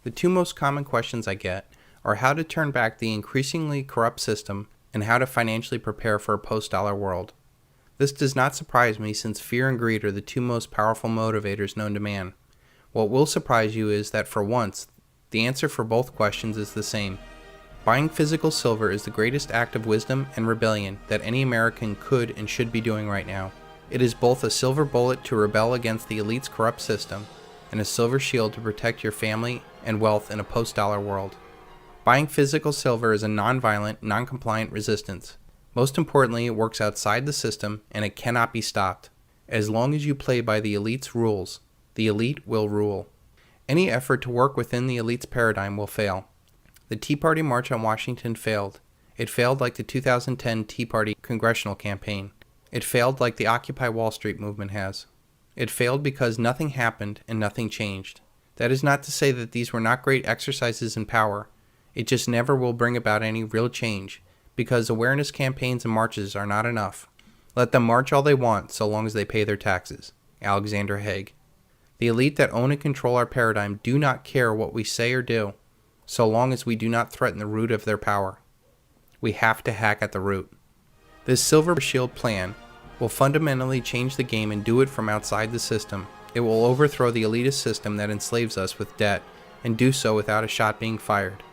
The two most common questions I get are how to turn back the increasingly corrupt system and how to financially prepare for a post-dollar world. This does not surprise me since fear and greed are the two most powerful motivators known to man. What will surprise you is that for once, the answer for both questions is the same. Buying physical silver is the greatest act of wisdom and rebellion that any American could and should be doing right now. It is both a silver bullet to rebel against the elite's corrupt system and a silver shield to protect your family and wealth in a post-dollar world. Buying physical silver is a non-violent, non-compliant resistance. Most importantly, it works outside the system and it cannot be stopped. As long as you play by the elite's rules, the elite will rule. Any effort to work within the elite's paradigm will fail. The Tea Party March on Washington failed. It failed like the 2010 Tea Party congressional campaign. It failed like the Occupy Wall Street movement has. It failed because nothing happened and nothing changed. That is not to say that these were not great exercises in power. It just never will bring about any real change, because awareness campaigns and marches are not enough. Let them march all they want so long as they pay their taxes. Alexander Haig. The elite that own and control our paradigm do not care what we say or do, so long as we do not threaten the root of their power. We have to hack at the root. This Silver Shield plan will fundamentally change the game and do it from outside the system. It will overthrow the elitist system that enslaves us with debt and do so without a shot being fired.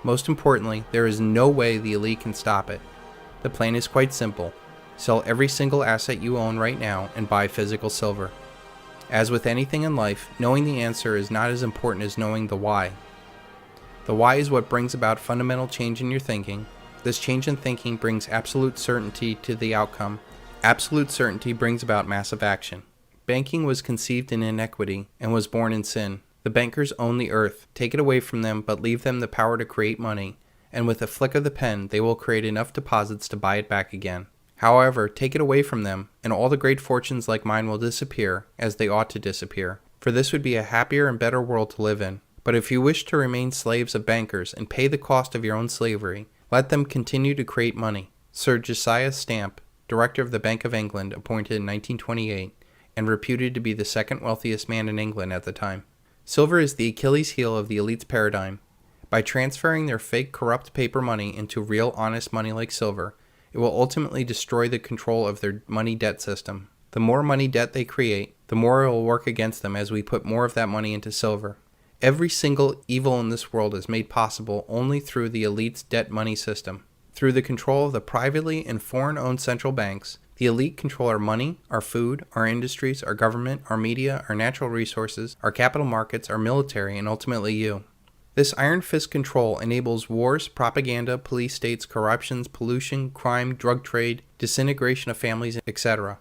Most importantly, there is no way the elite can stop it. The plan is quite simple. Sell every single asset you own right now and buy physical silver. As with anything in life, knowing the answer is not as important as knowing the why. The why is what brings about fundamental change in your thinking. This change in thinking brings absolute certainty to the outcome. Absolute certainty brings about massive action. Banking was conceived in inequity and was born in sin. The bankers own the earth. Take it away from them, but leave them the power to create money, and with a flick of the pen, they will create enough deposits to buy it back again. However, take it away from them, and all the great fortunes like mine will disappear, as they ought to disappear. For this would be a happier and better world to live in. But if you wish to remain slaves of bankers and pay the cost of your own slavery, let them continue to create money. Sir Josiah Stamp, director of the Bank of England, appointed in 1928, and reputed to be the second wealthiest man in England at the time. Silver is the Achilles heel of the elite's paradigm. By transferring their fake corrupt paper money into real honest money like silver, it will ultimately destroy the control of their money debt system. The more money debt they create, the more it will work against them as we put more of that money into silver. Every single evil in this world is made possible only through the elite's debt money system. Through the control of the privately and foreign-owned central banks, the elite control our money, our food, our industries, our government, our media, our natural resources, our capital markets, our military, and ultimately you. This iron fist control enables wars, propaganda, police states, corruptions, pollution, crime, drug trade, disintegration of families, etc.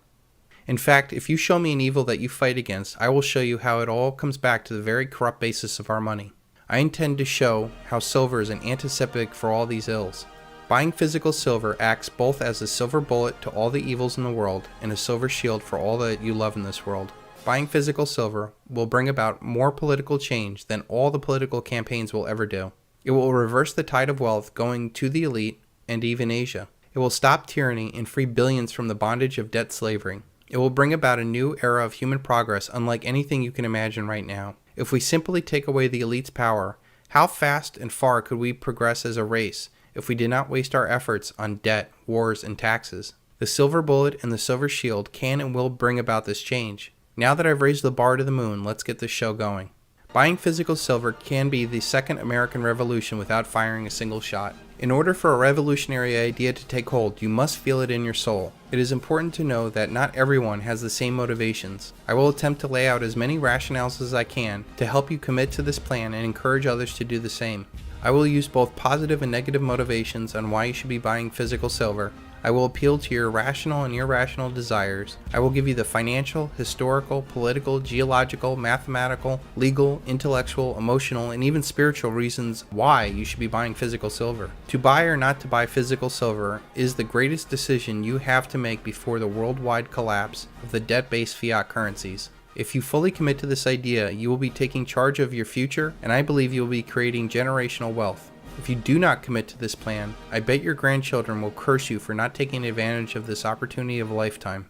In fact, if you show me an evil that you fight against, I will show you how it all comes back to the very corrupt basis of our money. I intend to show how silver is an antiseptic for all these ills. Buying physical silver acts both as a silver bullet to all the evils in the world and a silver shield for all that you love in this world. Buying physical silver will bring about more political change than all the political campaigns will ever do. It will reverse the tide of wealth going to the elite and even Asia. It will stop tyranny and free billions from the bondage of debt slavery. It will bring about a new era of human progress unlike anything you can imagine right now. If we simply take away the elite's power, how fast and far could we progress as a race if we did not waste our efforts on debt, wars, and taxes? The silver bullet and the silver shield can and will bring about this change. Now that I've raised the bar to the moon, let's get this show going. Buying physical silver can be the second American Revolution without firing a single shot. In order for a revolutionary idea to take hold, you must feel it in your soul. It is important to know that not everyone has the same motivations. I will attempt to lay out as many rationales as I can to help you commit to this plan and encourage others to do the same. I will use both positive and negative motivations on why you should be buying physical silver. I will appeal to your rational and irrational desires. I will give you the financial, historical, political, geological, mathematical, legal, intellectual, emotional, and even spiritual reasons why you should be buying physical silver. To buy or not to buy physical silver is the greatest decision you have to make before the worldwide collapse of the debt-based fiat currencies. If you fully commit to this idea, you will be taking charge of your future, and I believe you will be creating generational wealth. If you do not commit to this plan, I bet your grandchildren will curse you for not taking advantage of this opportunity of a lifetime.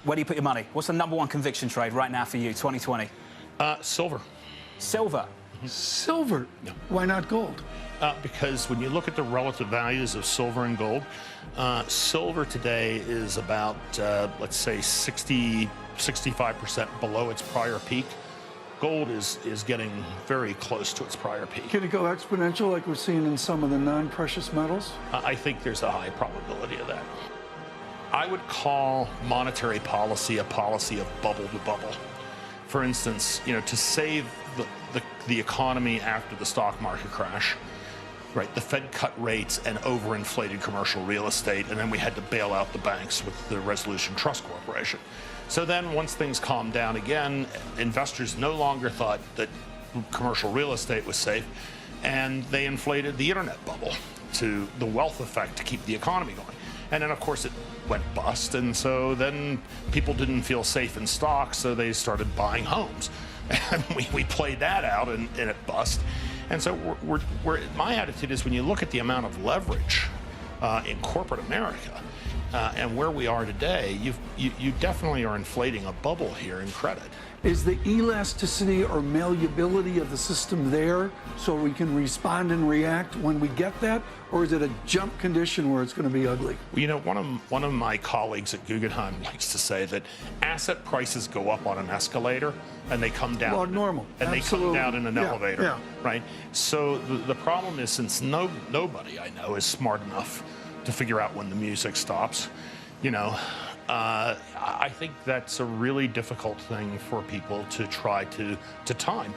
Where do you put your money? What's the number one conviction trade right now for you, 2020? Silver. Silver. Silver. No. Why not gold? Because when you look at the relative values of silver and gold, silver today is about, let's say, 65% below its prior peak. Gold is getting very close to its prior peak. Can it go exponential like we're seeing in some of the non-precious metals? I think there's a high probability of that. I would call monetary policy a policy of bubble to bubble. For instance, to save the economy after the stock market crash, right? The Fed cut rates and overinflated commercial real estate, and then we had to bail out the banks with the Resolution Trust Corporation. So then once things calmed down again, investors no longer thought that commercial real estate was safe, and they inflated the internet bubble to the wealth effect to keep the economy going. And then of course it went bust, and so then people didn't feel safe in stocks, so they started buying homes. And we played that out, and it bust. And so my attitude is, when you look at the amount of leverage in corporate America and where we are today, you definitely are inflating a bubble here in credit. Is the elasticity or malleability of the system there so we can respond and react when we get that? Or is it a jump condition where it's going to be ugly? One of my colleagues at Guggenheim likes to say that asset prices go up on an escalator and they come down. Well, normal. And Absolutely. They come down in an elevator, yeah. right? So the problem is, since nobody I know is smart enough to figure out when the music stops, I think that's a really difficult thing for people to try to time.